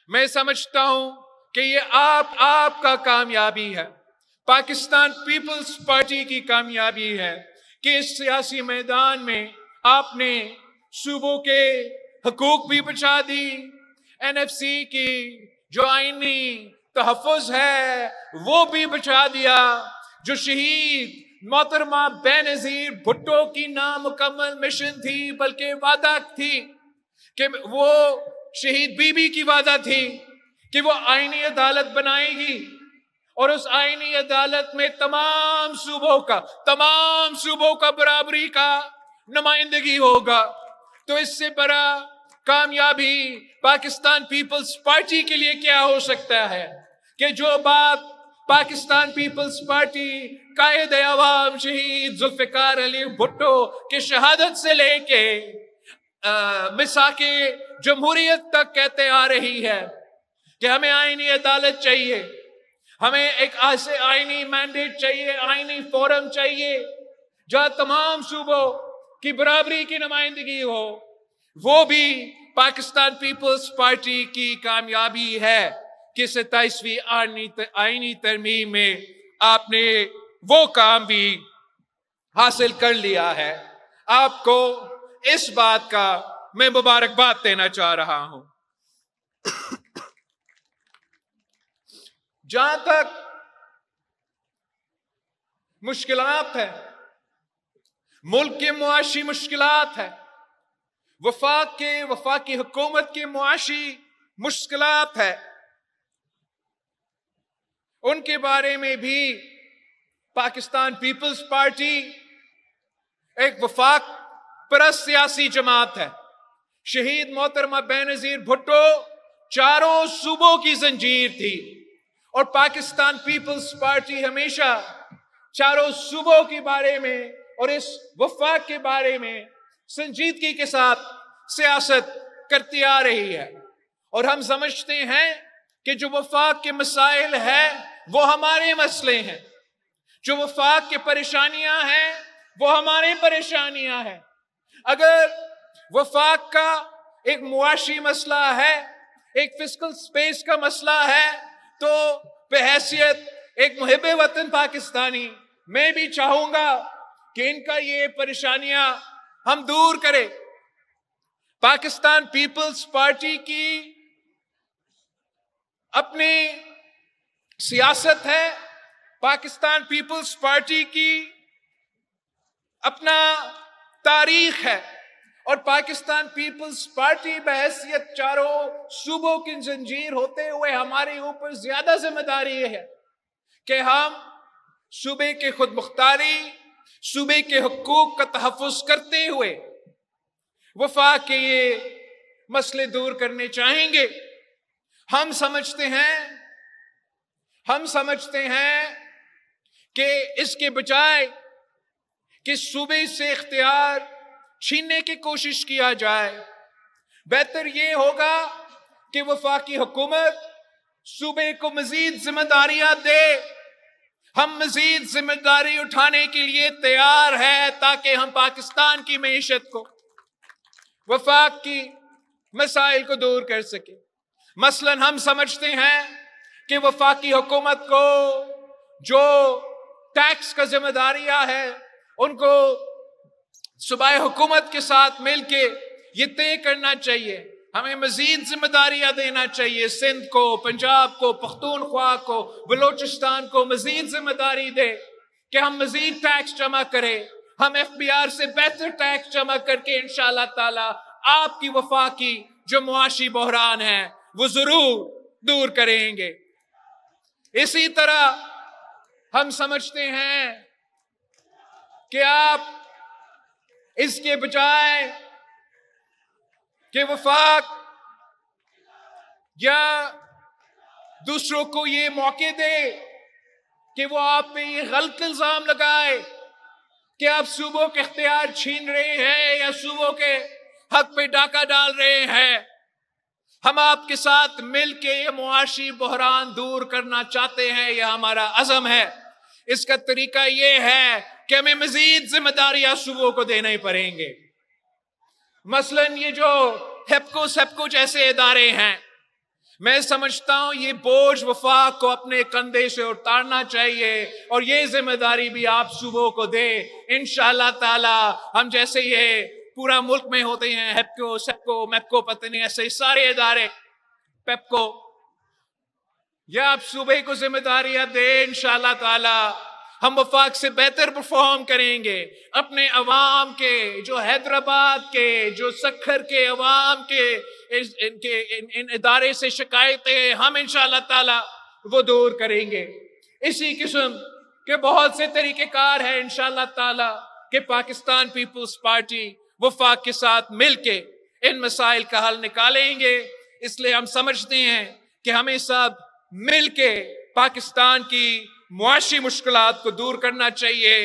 मैं समझता हूं कि ये आपका कामयाबी है, पाकिस्तान पीपल्स पार्टी की कामयाबी है कि इस सियासी मैदान में आपने सूबों के हकूक भी बचा दी, एनएफसी की जो आईनी तहफ़्फ़ुज़ है वो भी बचा दिया, जो शहीद मोहतरमा बेनज़ीर भुट्टो की नामुकम्मल मिशन थी बल्कि वादा थी कि वो शहीद बीबी की वादा थी कि वो आईनी अदालत बनाएगी और उस आईनी अदालत में तमाम सूबों का बराबरी का नुमाइंदगी होगा। तो इससे बड़ा कामयाबी पाकिस्तान पीपल्स पार्टी के लिए क्या हो सकता है कि जो बात पाकिस्तान पीपल्स पार्टी कायद अवाम शहीद जुल्फ़िकार अली भुट्टो की शहादत से लेके मिसाके जमहूरियत तक कहते आ रही है कि हमें आईनी अदालत चाहिए, हमें एक ऐसे आईनी मैंडेट चाहिए, आईनी फोरम चाहिए जहां तमाम सूबों की बराबरी की नुमाइंदगी हो, वो भी पाकिस्तान पीपल्स पार्टी की कामयाबी है कि 27वीं आईनी तरमीम में आपने वो काम भी हासिल कर लिया है। आपको इस बात का मैं मुबारकबाद देना चाह रहा हूं। जहां तक मुश्किलात है, मुल्क के मुआशी मुश्किलात है, वफाकी हुकूमत के मुआशी मुश्किलात है, उनके बारे में भी पाकिस्तान पीपल्स पार्टी एक वफाक परस्त सियासी जमात है। शहीद मोहतरमा बेनज़ीर भुट्टो चारों सूबों की जंजीर थी और पाकिस्तान पीपल्स पार्टी हमेशा चारों सूबों के बारे में और इस वफाक के बारे में संजीदगी के साथ सियासत करती आ रही है। और हम समझते हैं कि जो वफाक के मसाइल है वो हमारे मसले हैं, जो वफाक के परेशानियां हैं वो हमारी परेशानियां हैं। अगर वफाक का एक मुआशी मसला है, एक फिस्कल स्पेस का मसला है, तो बहैसियत एक मुहिब्बे वतन पाकिस्तानी मैं भी चाहूंगा कि इनका ये परेशानियां हम दूर करें। पाकिस्तान पीपल्स पार्टी की अपनी सियासत है, पाकिस्तान पीपल्स पार्टी की अपना तारीख है और पाकिस्तान पीपल्स पार्टी बहैसियत चारों सूबों की जंजीर होते हुए हमारे ऊपर ज्यादा जिम्मेदारी है कि हम सूबे के खुद मुख्तारी, सूबे के हुकूक का तहफ़्फ़ुज़ करते हुए वफाक के ये मसले दूर करने चाहेंगे। हम समझते हैं कि इसके बजाय कि सूबे से इख्तियार छीनने की कोशिश किया जाए, बेहतर ये होगा कि वफाकी हुकूमत सूबे को मजीद जिम्मेदारियां दे। हम मजीद जिम्मेदारी उठाने के लिए तैयार है ताकि हम पाकिस्तान की मईशत को, वफाक की मसाइल को दूर कर सके। मसलन हम समझते हैं कि वफाकी हुकूमत को जो टैक्स का जिम्मेदारियां है उनको सूबाई हुकूमत के साथ मिलके ये तय करना चाहिए, हमें मजीद जिम्मेदारियां देना चाहिए। सिंध को, पंजाब को, पख्तूनख्वा को, बलोचिस्तान को मजीद जिम्मेदारी दे कि हम मजीद टैक्स जमा करें, हम एफबीआर से बेहतर टैक्स जमा करके इंशाअल्लाह ताला आपकी वफाकी जो मुआशी बहरान है वो जरूर दूर करेंगे। इसी तरह हम समझते हैं कि आप इसके बजाय कि वफाक या दूसरों को ये मौके दे कि वो आप पे ये गलत इल्जाम लगाए कि आप सूबों के इख्तियार छीन रहे हैं या सूबों के हक पे डाका डाल रहे हैं, हम आपके साथ मिलके ये मुआशी बहरान दूर करना चाहते हैं, यह हमारा अज़म है। इसका तरीका ये है कि हमें मजीद जिम्मेदारियां सूबों को देने ही पड़ेंगे। मसलन ये जो हेप्को सेप्को जैसे इदारे हैं, میں سمجھتا ہوں یہ بوجھ وفاق کو اپنے کندھے سے اتارنا چاہیے، اور یہ ذمہ داری بھی آپ صوبوں کو دے انشاءاللہ تعالی۔ ہم جیسے یہ پورا ملک میں ہوتے ہیں، ہیپکو، سیپکو، میپکو، پتہ نہیں ایسے سارے ادارے، پیپکو، یا آپ صوبے کو ذمہ داریاں دیں انشاءاللہ تعالی، ہم وفاق سے بہتر پرفارم کریں گے۔ اپنے عوام کے، جو حیدرآباد کے، جو سکھر کے عوام کے ان ادارے سے شکایتیں ہم انشاءاللہ تعالی وہ دور کریں گے۔ اسی قسم کے بہت سے طریقہ کار ہیں انشاءاللہ تعالی کہ پاکستان پیپلز پارٹی وفاق کے ساتھ مل کے ان مسائل کا حل نکالیں گے۔ اس لیے ہم سمجھتے ہیں کہ ہمیں سب مل کے پاکستان کی معاشی مشکلات کو دور کرنا چاہیے۔